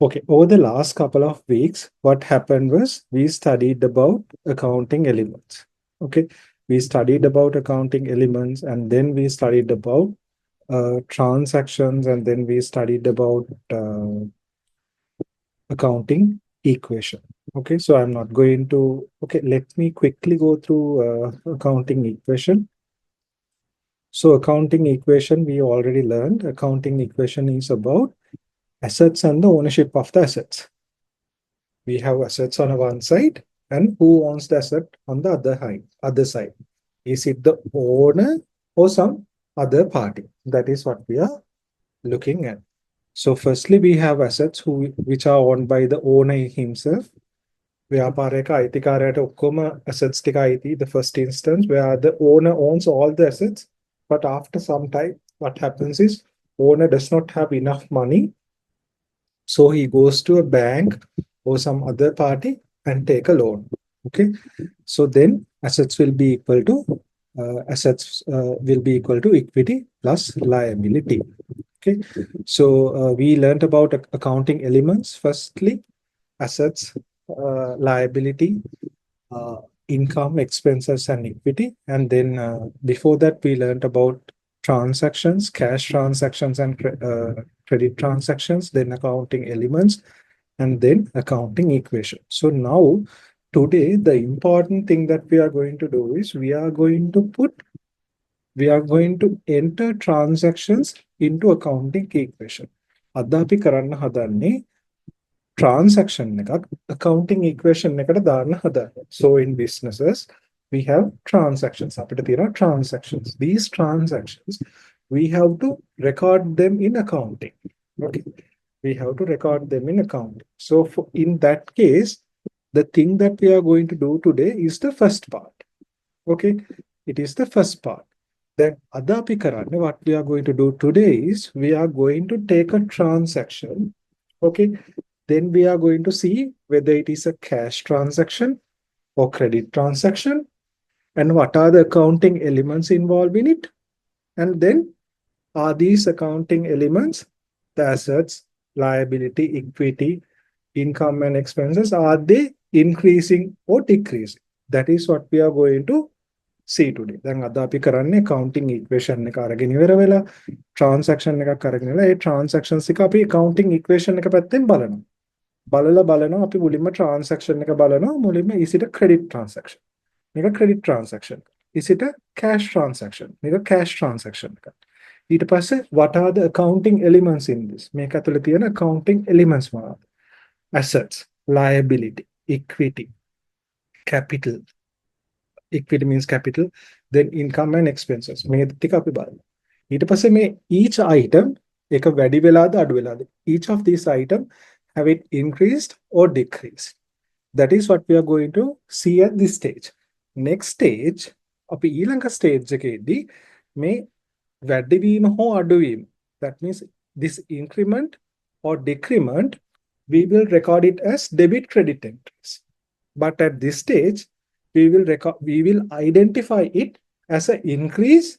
Okay, over the last couple of weeks, what happened was we studied about accounting elements. Okay, we studied about accounting elements, and then we studied about transactions, and then we studied about accounting equation. Okay, so I'm not going to, okay, let me quickly go through accounting equation. So accounting equation, we already learned. Accounting equation is about assets and the ownership of the assets. We have assets on one side, and who owns the asset on the other side? Is it the owner or some other party? That is what we are looking at. So firstly, we have assets which are owned by the owner himself. ව්‍යාපාරයක අයිතිකාරයට ඔක්කොම assets ටික අයිති, the first instance where the owner owns all the assets, but after some time what happens is owner does not have enough money, so he goes to a bank or some other party and take a loan. Okay, so then assets will be equal to equity plus liability. Okay, so we learned about accounting elements. Firstly, assets, liability, uh, income, expenses, and equity. And then before that, we learned about transactions, cash transactions, and credit transactions, then accounting elements, and then accounting equation. So now, today, the important thing that we are going to do is we are going to enter transactions into accounting equation. අද අපි කරන්න හදන්නේ transaction එකක් accounting equation එකට දාන්න හදන්නේ. So in businesses we have transactions. අපිට තියෙනවා transactions. These transactions we have to record them in accounting. Okay. We have to record them in accounting. So in that case, the thing that we are going to do today is the first part. Okay. It is the first part. Then අද අපි කරන්නේ, what we are going to do today is we are going to take a transaction. Okay. Then we are going to see whether it is a cash transaction or credit transaction, and what are the accounting elements involved in it. And then are these accounting elements, the assets, liability, equity, income and expenses, are they increasing or decreasing? That is what we are going to see today. දැන් අද අපි කරන්නේ accounting equation එක අරගෙන ඉවර වෙලා transaction එකක් අරගෙන ඉවරලා ඒ transactions එක අපි accounting equation එක පැත්තෙන් බලනවා. බලනවා අපි මුලින්ම transaction එක බලනවා. මුලින්ම is it a credit transaction? මේක credit transaction. Is it a cash transaction? මේක cash transaction එකක්. ඊට පස්සේ what are the accounting elements in this? මේක ඇතුලේ තියෙන accounting elements මොනවද? Assets, liability, equity, capital. Equity means capital, then income and expenses. මේ ටික අපි බලමු. ඊට පස්සේ මේ each item එක වැඩි වෙලාද අඩු වෙලාද? Each of these item have it increased or decreased? That is what we are going to see at this stage. Next stage, අපි ඊළඟ stage එකේදී මේ වැඩිවීම හෝ අඩුවීම, that means this increment or decrement, we will record it as debit credit entries. But at this stage, we will identify it as an increase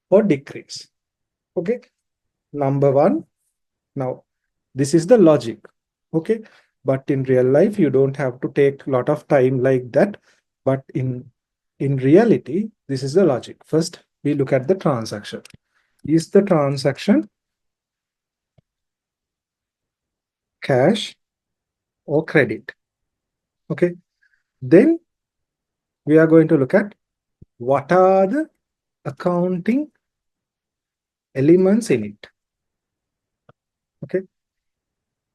or decrease. Okay, number one. Now, this is the logic. Okay, but in real life you don't have to take a lot of time like that, but in reality this is the logic. First we look at the transaction. Is the transaction cash or credit? Okay, then we are going to look at what are the accounting elements in it. Okay,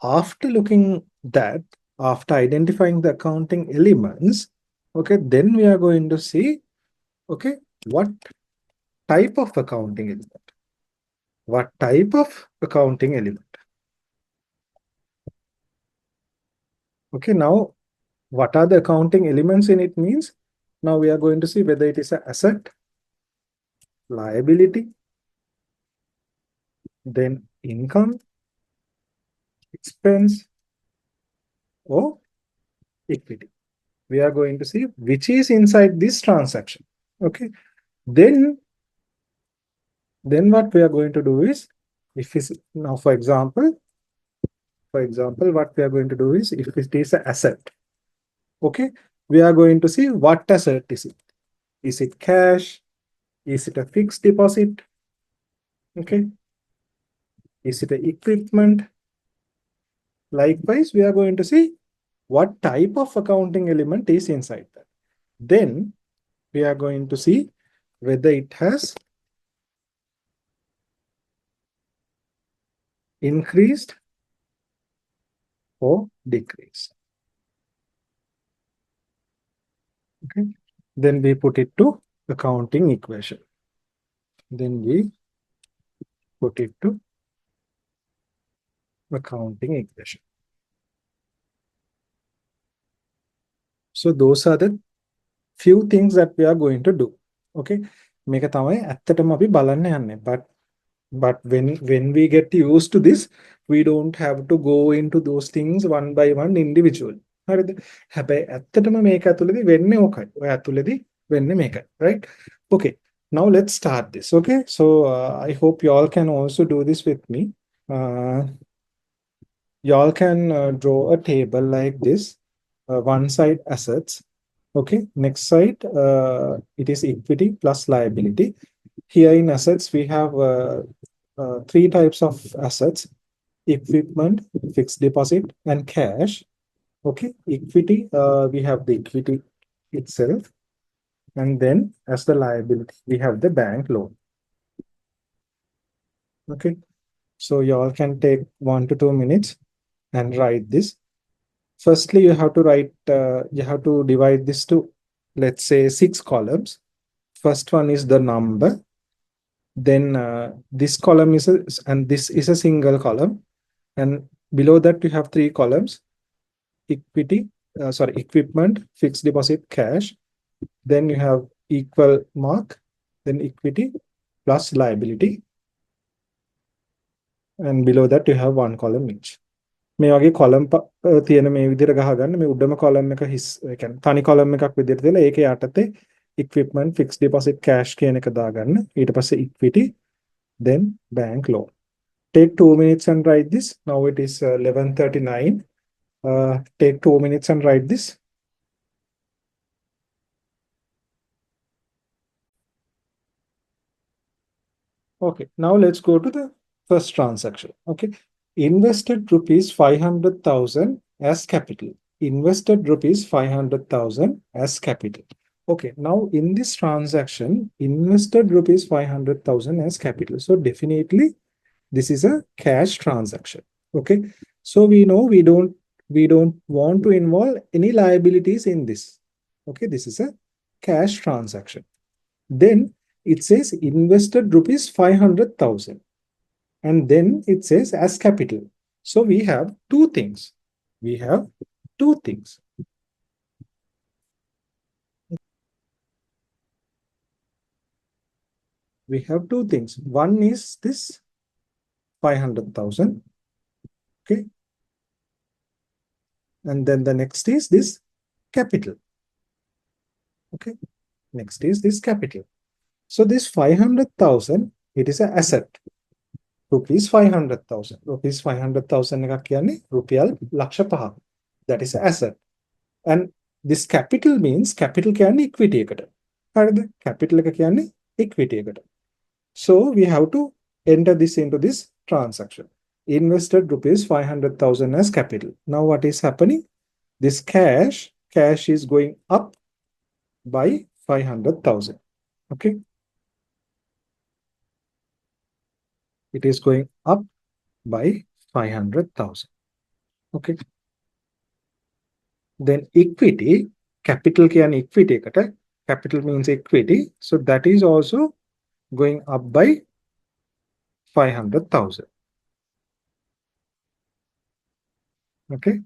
after looking that, after identifying the accounting elements, okay, then we are going to see, okay, what type of accounting element? What type of accounting element? Okay, now what are the accounting elements in it means, now we are going to see whether it is an asset, liability, then income, expense, or equity. We are going to see which is inside this transaction. Okay, then what we are going to do is, if it's now, for example, For example, what we are going to do is, if it is an asset, okay, we are going to see what asset is it. Is it cash? Is it a fixed deposit? Okay. Is it a equipment? Likewise, we are going to see what type of accounting element is inside that. Then we are going to see whether it has increased or decreased. Okay. Then we put it to accounting equation. Then we put it to accounting equation. So those are the few things that we are going to do. Okay. මේක තමයි ඇත්තටම අපි බලන්න යන්නේ. But when we get used to this, we don't have to go into those things one by one individually. හරිද? හැබැයි ඇත්තටම මේක ඇතුළේදී වෙන්නේ ඕකයි. ඔය ඇතුළේදී වෙන්නේ මේකයි. Right? Okay. Now let's start this. Okay. So I hope you all can also do this with me. Y'all can draw a table like this. One side assets. Okay. Next side, it is equity plus liability. Here in assets, we have three types of assets: equipment, fixed deposit, and cash. Okay. Equity, we have the equity itself. And then as the liability, we have the bank loan. Okay. So you all can take 1 to 2 minutes and write this. Firstly, you have to write, you have to divide this to, let's say, 6 columns. First one is the number. Then this column is and this is a single column. And below that, you have 3 columns: equipment, fixed deposit, cash. Then you have equal mark, then equity plus liability. And below that, you have 1 column each. මේ වගේ column තියෙන මේ විදිහට ගහගන්න. මේ උඩම column එක හිස්, ඒ කියන්නේ තනි column එකක් විදිහට දාලා ඒකේ යටතේ equipment, fixed deposit, cash කියන එක දාගන්න. ඊට පස්සේ equity, then bank loan. Take 2 minutes and write this. Now it is 11:39. Take 2 minutes and write this. Okay, now let's go to the first transaction. Okay, invested rupees 500,000 as capital. Invested rupees 500,000 as capital. Okay, now in this transaction, invested rupees 500,000 as capital. So definitely this is a cash transaction. Okay, so we know we don't want to involve any liabilities in this. Okay, this is a cash transaction. Then it says invested rupees 500,000. And then it says as capital. So we have two things. We have two things. We have two things. One is this 500,000. Okay. And then the next is this capital. Okay. Next is this capital. So this 500,000, it is an asset. Rupees 500,000. Rupees 500,000 එකක් කියන්නේ රුපියල් ලක්ෂ 5ක්. That is an asset. And this capital means capital කියන්නේ equity එකට. හරිද? Capital එක කියන්නේ equity එකට. So we have to enter this into this transaction. Invested rupees 500,000 as capital. Now what is happening? This cash is going up by 500,000. Okay. It is going up by 500,000. Okay. Then equity, capital can equity, capital means equity. So that is also going up by 500,000. Okay.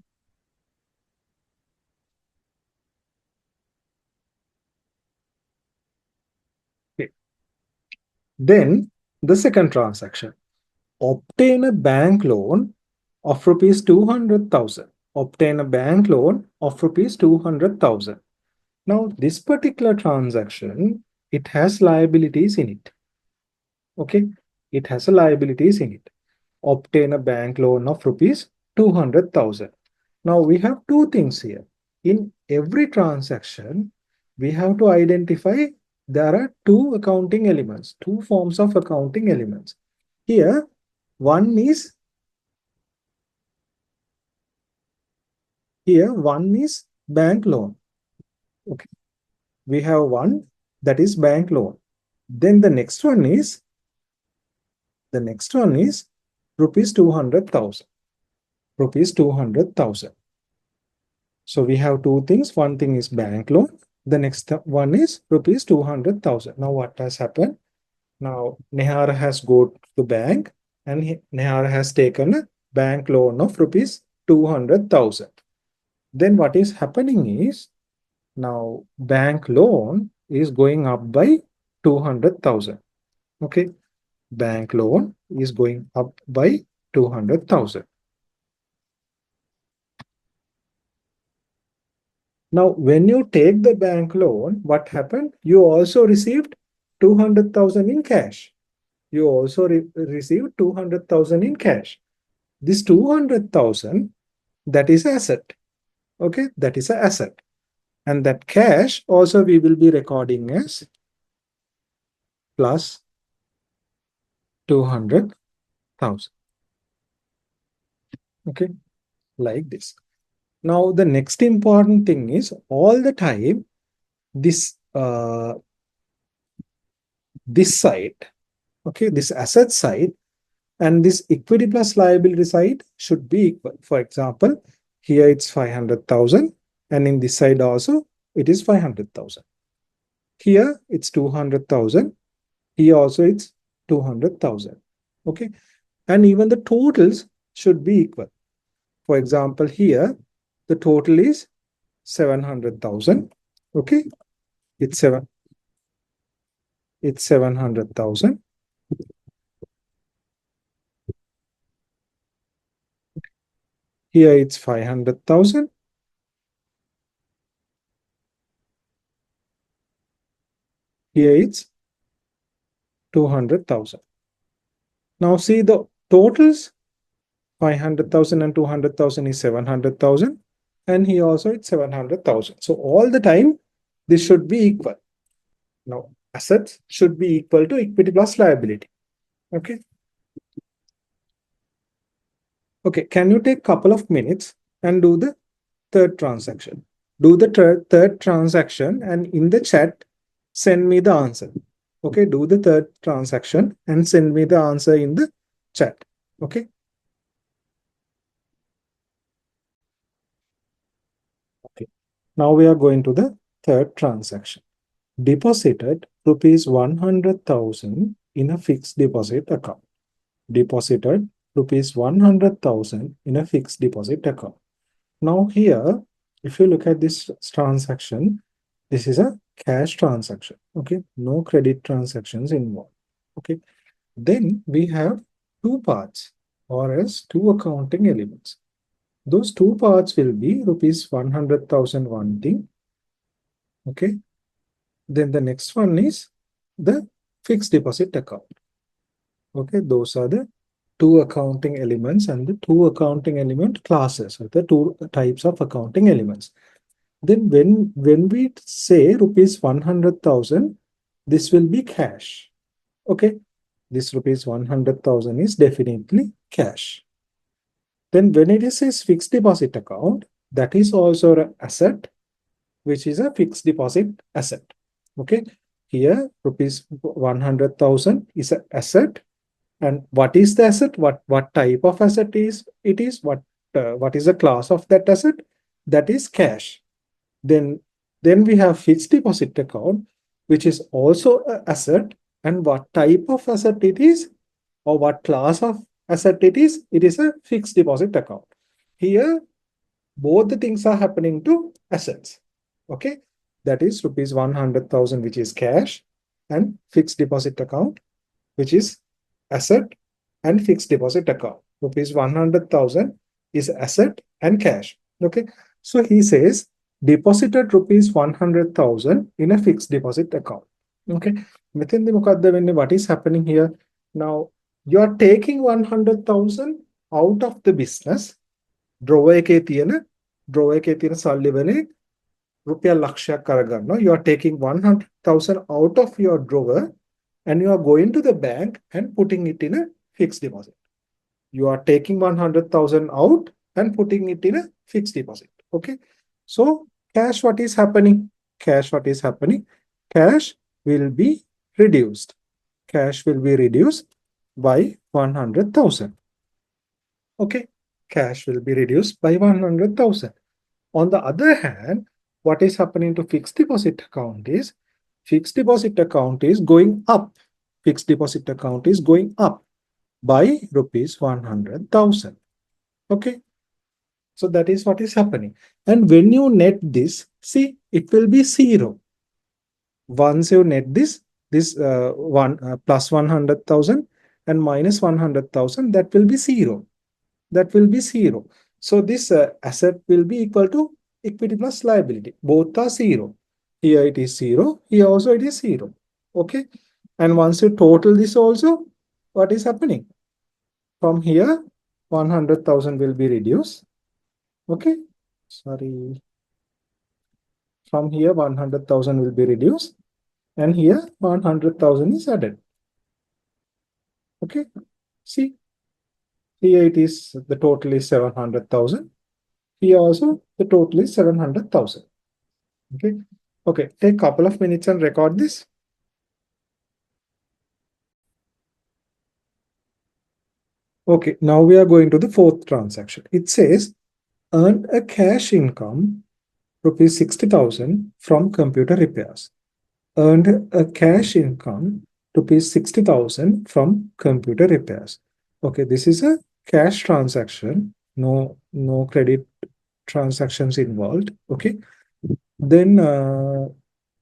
Okay. Then the second transaction, obtain a bank loan of rupees 200,000. Obtain a bank loan of rupees 200,000. Now this particular transaction, it has liabilities in it. Okay, it has a liabilities in it. Obtain a bank loan of rupees 200,000. Now we have two things here. In every transaction, we have to identify there are two accounting elements, two forms of accounting elements. Here, one is bank loan. Okay, we have one that is bank loan. Then the next one is rupees 200,000. Rupees 200,000. So we have two things. One thing is bank loan. The next one is rupees 200,000. Now what has happened? Now Nehara has go to the bank and Nehara has taken a bank loan of rupees 200,000. Then what is happening is now bank loan is going up by 200,000. Okay. Bank loan is going up by 200,000. Now, when you take the bank loan, what happened? You also received 200,000 in cash. You also received 200,000 in cash. This 200,000, that is asset. Okay, that is an asset. And that cash also we will be recording as plus 200,000. Okay, like this. Now, the next important thing is all the time this side, okay, this asset side and this equity plus liability side should be equal. For example, here it's 500,000 and in this side also it is 500,000. Here it's 200,000. Here also it's 200,000. Okay, and even the totals should be equal. For example, here the total is 700,000. Okay, it's 700,000. Here it's 500,000. Here it's 200,000. Now see the totals, 500,000 and 200,000 is 700,000. And here also it's 700,000. So all the time, this should be equal. Now, assets should be equal to equity plus liability. Okay. Okay, can you take a couple of minutes and do the third transaction? Do the third transaction and in the chat, send me the answer. Okay, do the third transaction and send me the answer in the chat. Okay. Okay. Now we are going to the third transaction. Deposited rupees 100,000 in a fixed deposit account. Deposited rupees 100,000 in a fixed deposit account. Now here, if you look at this transaction, this is a cash transaction. Okay, no credit transactions involved. Okay, then we have two parts or as two accounting elements. Those two parts will be rupees 100,000 one thing. Okay, then the next one is the fixed deposit account. Okay, those are the two accounting elements and the two accounting element classes, or the two types of accounting elements. Then when we say rupees 100,000, this will be cash. Okay, this rupees 100,000 is definitely cash. Then when it is a fixed deposit account, that is also an asset, which is a fixed deposit asset. Okay, here rupees 100,000 is an asset. And what is the asset? What type of asset is it is? What is the class of that asset? That is cash. Then we have fixed deposit account, which is also an asset. And what type of asset it is, or what class of asset it is a fixed deposit account. Here, both the things are happening to assets. Okay, that is rupees 100,000, which is cash, and fixed deposit account, which is asset and fixed deposit account. Rupees 100,000 is asset and cash. Okay, so he says deposited rupees 100,000 in a fixed deposit account. Okay, within the Mukaddam, what is happening here? Now you are taking 100,000 out of the business drawer එකේ තියෙන සල්ලි වලින් රුපියල් ලක්ෂයක් අරගන්නවා. You are taking 100,000 out of your drawer and you are going to the bank and putting it in a fixed deposit. You are taking 100,000 out and putting it in a fixed deposit. Okay. So cash, what is happening? Cash, what is happening? Cash will be reduced. Cash will be reduced by 100,000. Okay. Cash will be reduced by 100,000. On the other hand, what is happening to fixed deposit account is fixed deposit account is going up. Fixed deposit account is going up by rupees 100,000. Okay. So that is what is happening. And when you net this, see, it will be zero. Once you net this plus 100,000 and minus 100,000, that will be zero. That will be zero. So this asset will be equal to equity plus liability. Both are zero. Here it is zero. Here also it is zero. Okay. And once you total this also, what is happening? From here, 100,000 will be reduced. Okay. Sorry. From here, 100,000 will be reduced. And here, 100,000 is added. Okay. See, here it is, the total is 700,000. Here also, the total is 700,000. Okay. Okay. Take a couple of minutes and record this. Okay. Now we are going to the fourth transaction. It says, earned a cash income, rupees 60,000 from computer repairs. Earned a cash income, rupees 60,000 from computer repairs. Okay, this is a cash transaction. No credit transactions involved. Okay. Then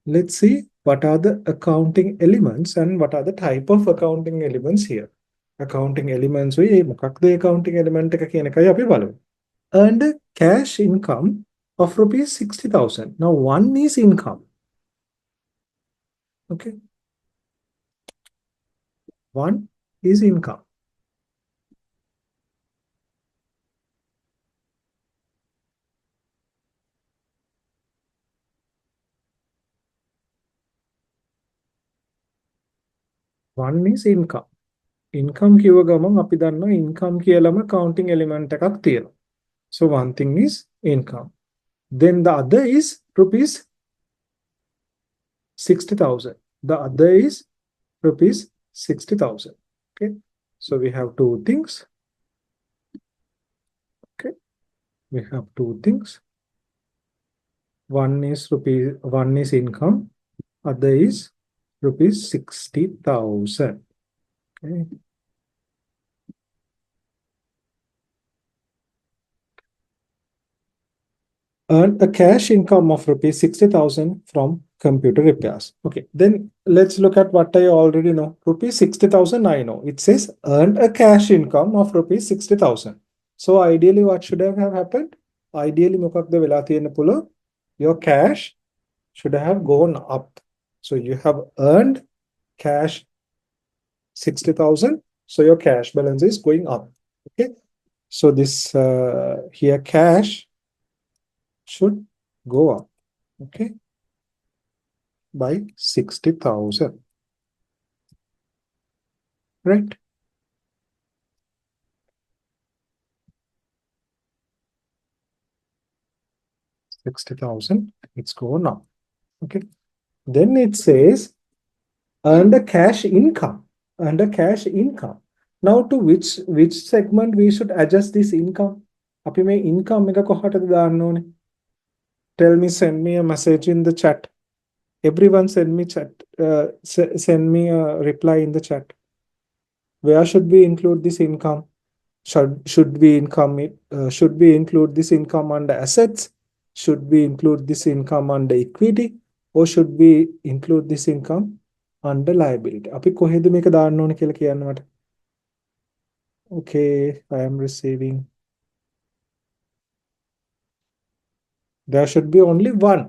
let's see what are the accounting elements and what are the type of accounting elements here. Accounting elements මොකක්ද accounting element එක කියන එකයි අපි බලමු. Earned cash income of rupees 60,000. Now one is income. Okay. One is income. One is income. Income කිව්ව ගමන් අපි දන්නවා income කියලාම counting element එකක් තියෙනවා. So one thing is income. Then the other is rupees 60,000. The other is rupees 60,000. Okay. So we have two things. Okay. We have two things. One is income. Other is rupees 60,000. Okay. Earn a cash income of rupees 60,000 from computer repairs. Okay, then let's look at what I already know. Rupees 60,000 I know. It says earned a cash income of rupees 60,000. So ideally what should have happened? Ideally මොකක්ද වෙලා තියෙන්න පුළුවන්? Your cash should have gone up. So you have earned cash 60,000. So your cash balance is going up. Okay. So this here cash should go up. Okay. By 60,000. Right. $60,000. It's gone up. Okay. Then it says earned a cash income. Earned a cash income. Now to which segment we should adjust this income? අපි මේ income එක කොහටද දාන්න ඕනේ? Tell me, send me a message in the chat. Everyone send me a reply in the chat. Where should we include this income? Should we include this income under assets? Should we include this income under equity? Or should we include this income under liability? අපි කොහෙද මේක දාන්න ඕනේ කියලා කියන්න මට. Okay, I am receiving. There should be only one.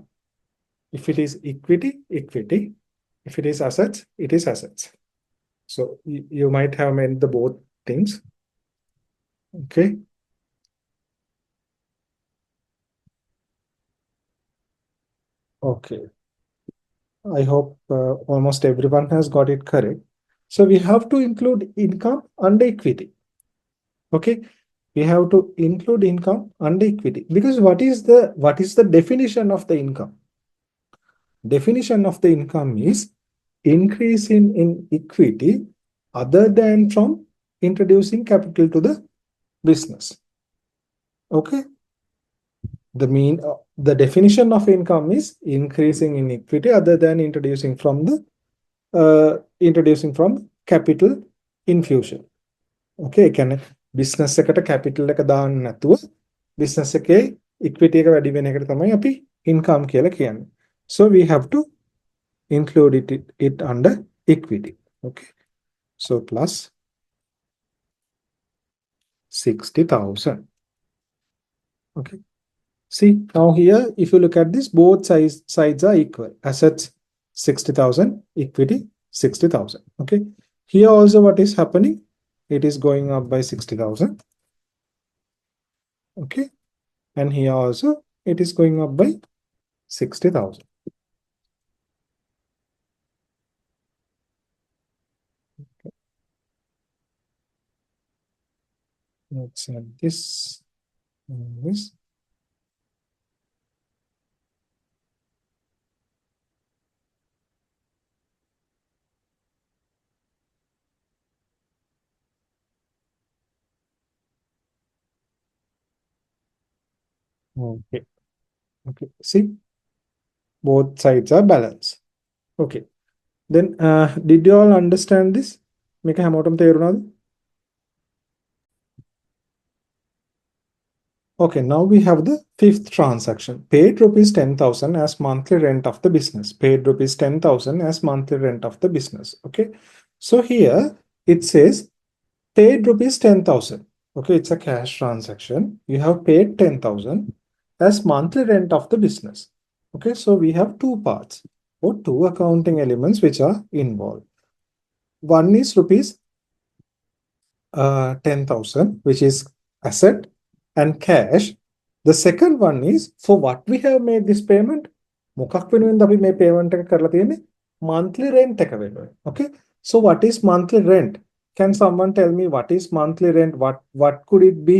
If it is equity, equity. If it is assets, it is assets. So you might have meant the both things. Okay. Okay. I hope almost everyone has got it correct. So we have to include income and equity. Okay. We have to include income and equity because what is the definition of the income? Definition of the income is increase in equity other than from introducing capital to the business. Okay. The definition of income is increasing in equity other than introducing from capital infusion. Okay, කියන්නේ business එකට capital එක දාන්න නැතුව business එකේ equity එක වැඩි වෙන එකට තමයි අපි income කියලා කියන්නේ. So we have to include it under equity. Okay. So plus 60,000. Okay. See, now here, if you look at this, both sides are equal. Assets 60,000, equity 60,000. Okay. Here also what is happening? It is going up by 60,000. Okay. And here also it is going up by 60,000. Okay. Let's add this and this. Okay. Okay. See, both sides are balanced. Okay. Then did you all understand this? මේක හැමෝටම තේරුණාද? Okay, now we have the fifth transaction. Paid rupees 10,000 as monthly rent of the business. Paid rupees 10,000 as monthly rent of the business. Okay. So here it says paid rupees 10,000. Okay, it's a cash transaction. You have paid 10,000 as monthly rent of the business. Okay, so we have two parts or two accounting elements which are involved. One is rupees 10,000, which is asset and cash. The second one is for what we have made this payment. මොකක් වෙනුවෙන්ද අපි මේ payment එක කරලා තියෙන්නේ? Monthly rent එක වෙනුවෙන්. Okay. So what is monthly rent? Can someone tell me what is monthly rent? What could it be?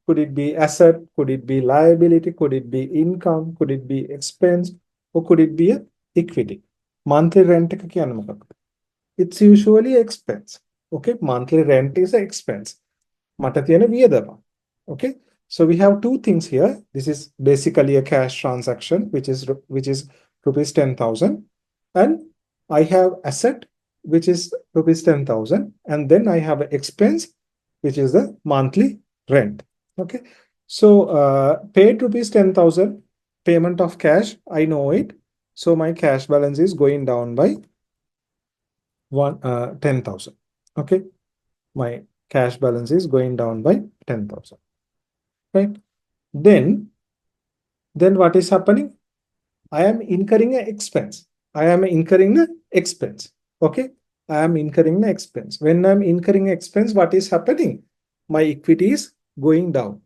Could it be asset? Could it be liability? Could it be income? Could it be expense? Or could it be a equity? Monthly rent එක කියන්නේ මොකක්ද? It's usually expense. Okay, monthly rent is an expense. මට තියෙන වියදම. Okay, so we have two things here. This is basically a cash transaction, which is rupees 10,000, and I have asset which is rupees 10,000, and then I have an expense which is the monthly rent. Okay, so paid rupees 10,000, payment of cash, I know it. So my cash balance is going down by 10,000. Okay, my cash balance is going down by 10,000. Right? Then what is happening? I am incurring an expense. I am incurring the expense. Okay, I am incurring the expense. When I am incurring expense, what is happening? My equity is going down.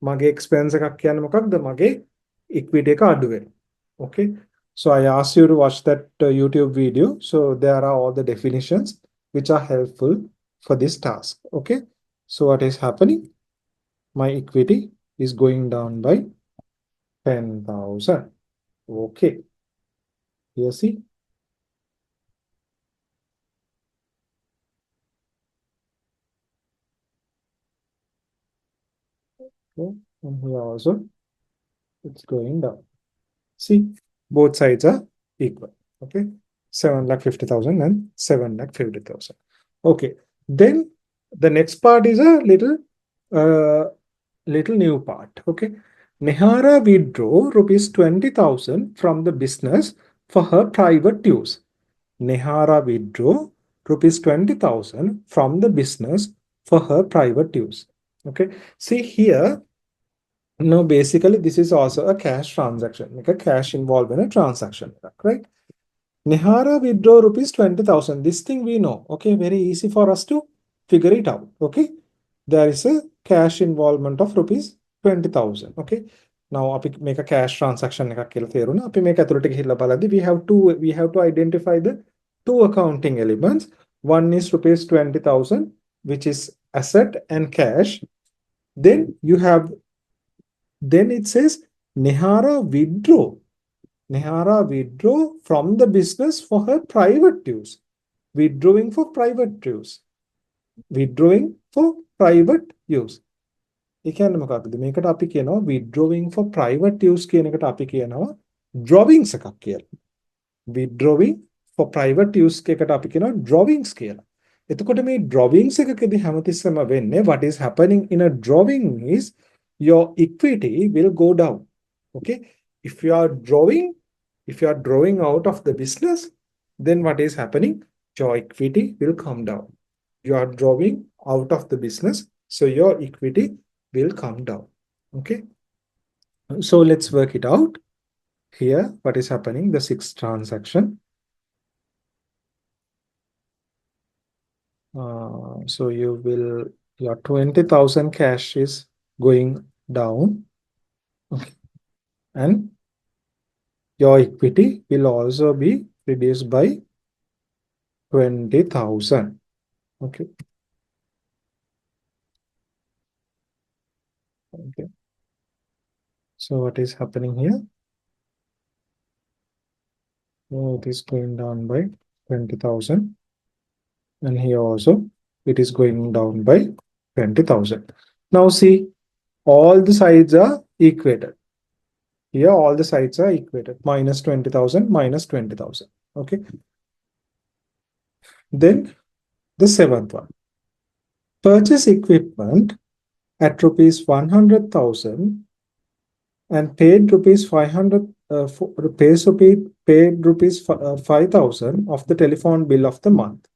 මගේ expense එකක් කියන්නේ මොකක්ද? මගේ equity එක අඩු වෙනවා. Okay, so I asked you to watch that YouTube video. So there are all the definitions which are helpful for this task. Okay, so what is happening? My equity is going down by 10,000. Okay, here see. Okay, and here also it's going down. See, both sides are equal. Okay, 7,50,000 and 7,50,000. Okay, then the next part is a little new part. Okay, Nehara withdraw rupees 20,000 from the business for her private use. Nehara withdraw rupees 20,000 from the business for her private use. Okay, see here. No, basically this is also a cash transaction, like a cash involved in a transaction, right? Nehara withdraw rupees 20,000. This thing we know. Okay, very easy for us to figure it out. Okay, there is a cash involvement of rupees 20,000. Okay, now අපි මේක cash transaction එකක් කියලා තේරුණා. අපි මේක ඇතුළට ගිහිල්ලා බලද්දි we have to identify the two accounting elements. One is rupees 20,000, which is asset and cash. Then you have, then it says Nehara withdraw from the business for her private use. Withdrawing for private use. Withdrawing for private use. ඒ කියන්නේ මොකක්ද? මේකට අපි කියනවා withdrawing for private use කියන එකට අපි කියනවා drawings එකක් කියලා. Withdrawing for private use එකකට අපි කියනවා drawings කියලා. එතකොට මේ drawings එකකදී හැමතිස්සෙම වෙන්නේ what is happening in a drawing is your equity will go down. Okay? If you are drawing out of the business, then what is happening? Your equity will come down. You are drawing out of the business, so your equity will come down. Okay, so let's work it out. Here what is happening, the sixth transaction. So your 20,000 cash is going down. Okay. And your equity will also be reduced by 20,000. Okay. Okay. So what is happening here? Oh, it is going down by 20,000. And here also it is going down by 20,000. Now see, all the sides are equated. Here all the sides are equated. Minus 20,000, minus 20,000. Okay. Then the seventh one. Purchase equipment at rupees 100,000 and paid rupees 500, paid rupees 5,000 of the telephone bill of the month.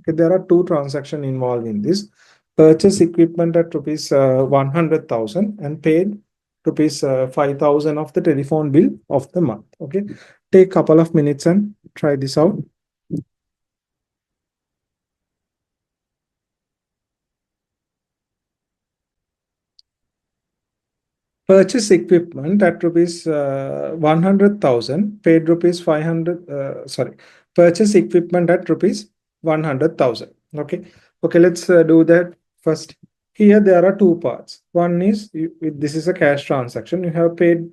Okay, there are two transactions involved in this. Purchase equipment at rupees 100,000 and paid rupees 5,000 of the telephone bill of the month. Okay, take a couple of minutes and try this out. Purchase equipment at rupees 100,000, paid rupees 500, purchase equipment at rupees 100,000. Okay, let's do that first. Here there are two parts. One is, this is a cash transaction. You have paid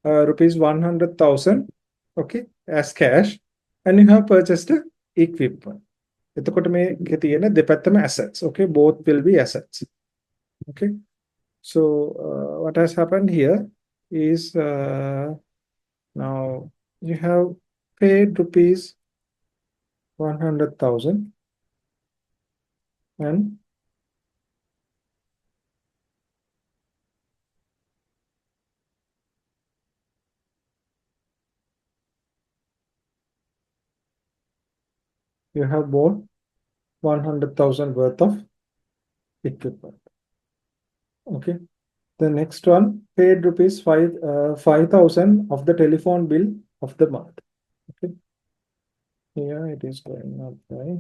rupees 100,000, okay, as cash, and you have purchased equipment. එතකොට මේකේ තියෙන දෙපැත්තම assets. Okay, both will be assets. Okay. So what has happened here is now you have paid rupees 100,000 and you have bought 100,000 worth of equipment. Okay. The next one, paid rupees 5,000 of the telephone bill of the month. Okay. Here it is going up by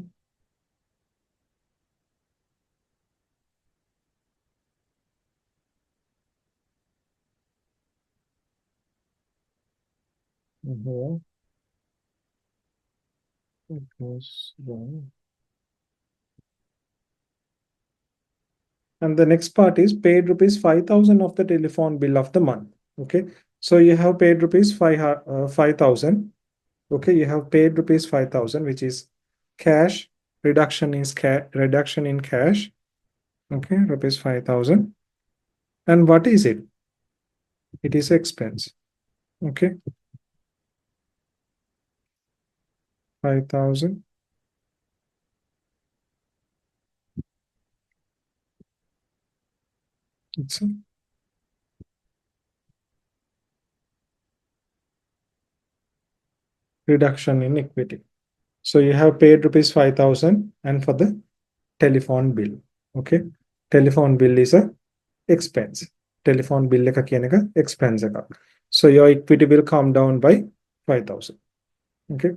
here. It goes down. And the next part is paid rupees 5,000 of the telephone bill of the month. Okay, so you have paid rupees 5,000. Okay, you have paid rupees 5,000, which is cash. Reduction in cash. Okay, rupees 5,000. And what is it? It is expense. Okay, 5,000. It's a reduction in equity. So you have paid rupees 5,000 and for the telephone bill. Okay, telephone bill is a expense. Telephone bill එක කියන එක expense එකක්. So your equity will come down by 5,000. Okay.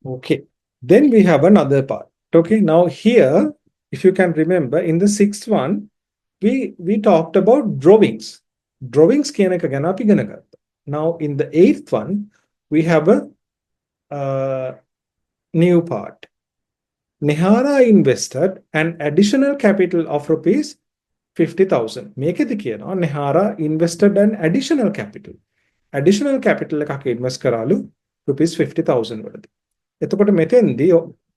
Okay. Then we have another part. Okay. Now here, if you can remember, in the sixth one, we talked about drawings. drawings කියන එක ගැන අපි ඉගෙන ගත්තා. Now in the 8th one we have a new part. Nehara invested an additional capital of rupees 50,000. මේකෙදි කියනවා Nehara invested an additional capital. Additional capital එකක් invest කරාලු rupees 50,000 වලදී. එතකොට මෙතෙන්දී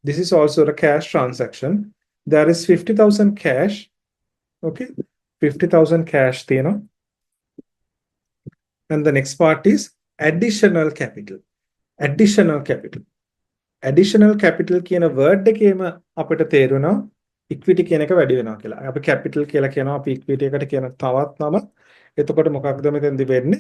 this is also a cash transaction. There is 50,000 cash. Okay, 50,000 cash තියෙනවා. And the next part is additional capital. Additional capital. Additional capital කියන word එකේම අපිට තේරුණා equity කියන එක වැඩි වෙනවා කියලා. අපි capital කියලා කියනවා අපි equity එකට කියන තවත් නම. එතකොට මොකක්ද මෙතෙන්දි වෙන්නේ?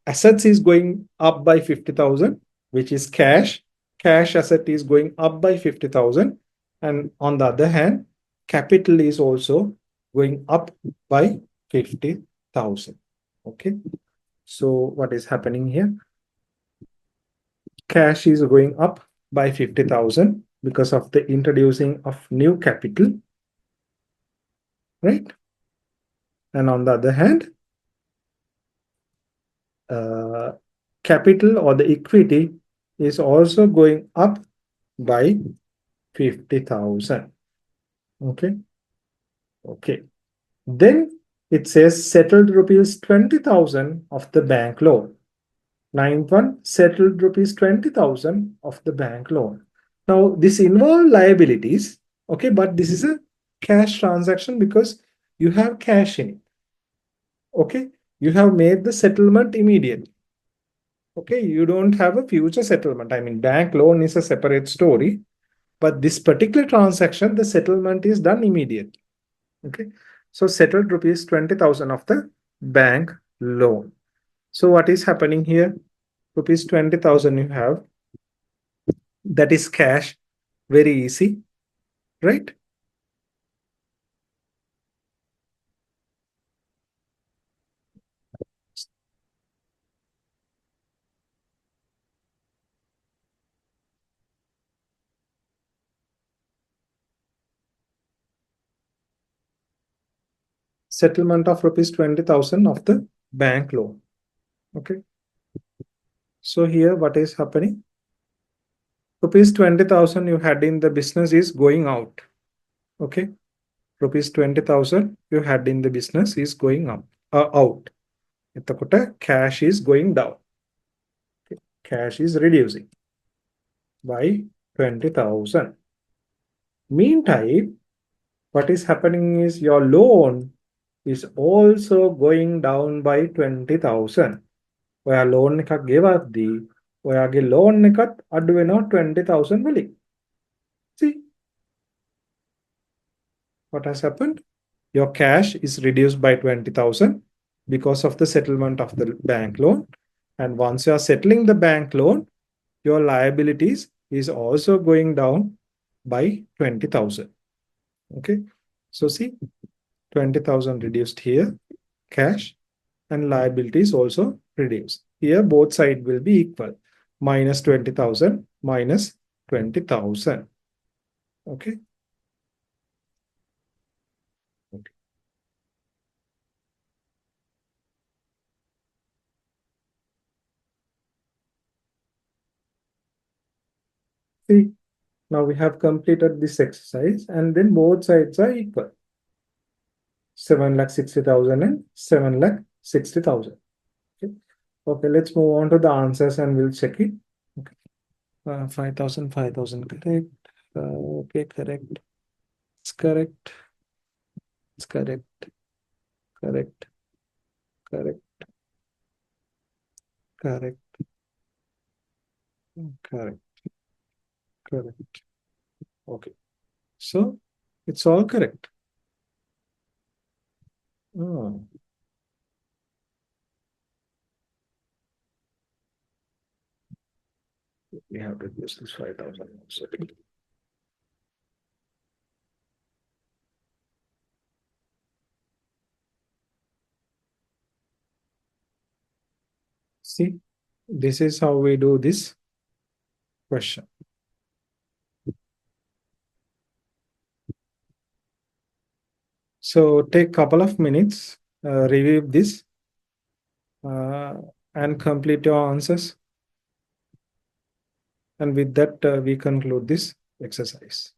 Assets is going up by 50,000 which is cash. Cash asset is going up by 50,000 and on the other hand capital is also going up by 50,000. Okay. So what is happening here? Cash is going up by 50,000 because of the introducing of new capital, right? And on the other hand, capital or the equity is also going up by 50,000. Okay. Okay. Then it says settled rupees 20,000 of the bank loan. 9th one, settled rupees 20,000 of the bank loan. Now, this involves liabilities, okay, but this is a cash transaction because you have cash in it, okay? You have made the settlement immediately, okay? You don't have a future settlement. I mean, bank loan is a separate story, but this particular transaction, the settlement is done immediately, okay? So, settled rupees 20,000 of the bank loan. So, what is happening here? Rupees 20,000 you have, that is cash, very easy, right? Settlement of rupees 20,000 of the bank loan. Okay. So here what is happening? Rupees 20,000 you had in the business is going out. Okay. Rupees 20,000 you had in the business is going up, out. Cash is going down. Okay. Cash is reducing by 20,000. Meantime, what is happening is your loan is also going down by 20,000. ඔයා loan එකක් ගෙවද්දී ඔයාගේ loan එකත් අඩු වෙනවා 20,000 වලින්. See what has happened? Your cash is reduced by 20,000 because of the settlement of the bank loan. And once you are settling the bank loan, your liabilities is also going down by 20,000. Okay. So see, 20,000 reduced here, cash, and liabilities also reduced. Here both sides will be equal. Minus 20,000 minus 20,000. Okay. Okay. See, now we have completed this exercise and then both sides are equal. 7,60,000 and 7,60,000. Okay. Okay, let's move on to the answers and we'll check it. Okay. 5,000, 5,000, correct. Okay, correct. It's correct. It's correct. Correct. Correct. Correct. Correct. Correct. Okay. So it's all correct. Oh. We have to use this 5,000 also. See, this is how we do this question. So take a couple of minutes, review this and complete your answers. And with that, we conclude this exercise.